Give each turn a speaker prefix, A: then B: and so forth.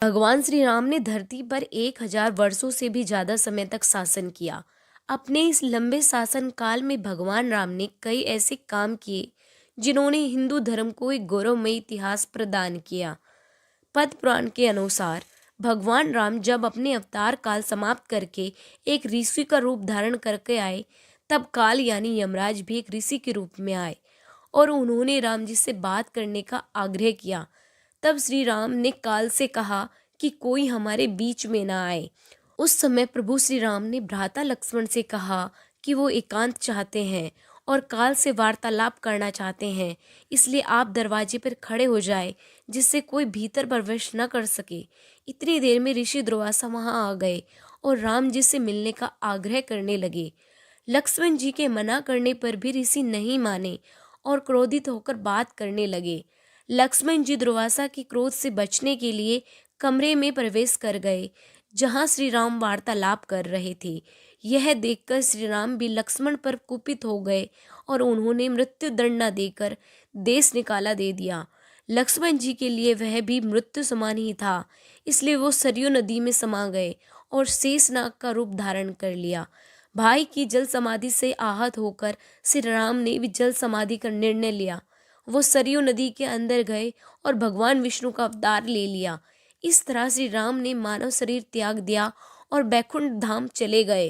A: भगवान श्री राम ने धरती पर 1000 वर्षों से भी ज्यादा समय तक शासन किया। अपने इस लंबे शासन काल में भगवान राम ने कई ऐसे काम किए जिन्होंने हिंदू धर्म को एक गौरवमय इतिहास प्रदान किया। पद्म पुराण के अनुसार भगवान राम जब अपने अवतार काल समाप्त करके एक ऋषि का रूप धारण करके आए, तब काल यानी यमराज भी एक ऋषि के रूप में आए और उन्होंने राम जी से बात करने का आग्रह किया। तब श्री राम ने काल से कहा कि कोई हमारे बीच में ना आए। उस समय प्रभु श्री राम ने भ्राता लक्ष्मण से कहा कि वो एकांत चाहते हैं और काल से वार्तालाप करना चाहते हैं, इसलिए आप दरवाजे पर खड़े हो जाए जिससे कोई भीतर प्रवेश न कर सके। इतनी देर में ऋषि दुर्वासा वहां आ गए और राम जी से मिलने का आग्रह करने लगे। लक्ष्मण जी के मना करने पर भी ऋषि नहीं माने और क्रोधित होकर बात करने लगे। लक्ष्मण जी दुर्वासा के क्रोध से बचने के लिए कमरे में प्रवेश कर गए जहां श्री राम वार्तालाप कर रहे थे। यह देखकर श्री राम भी लक्ष्मण पर कुपित हो गए और उन्होंने मृत्यु दंड न देकर देश निकाला दे दिया। लक्ष्मण जी के लिए वह भी मृत्यु समान ही था, इसलिए वो सरयू नदी में समा गए और शेषनाग का रूप धारण कर लिया। भाई की जल समाधि से आहत होकर श्री राम ने भी जल समाधि का निर्णय लिया। वो सरयू नदी के अंदर गए और भगवान विष्णु का अवतार ले लिया। इस तरह श्री राम ने मानव शरीर त्याग दिया और बैकुंठ धाम चले गए।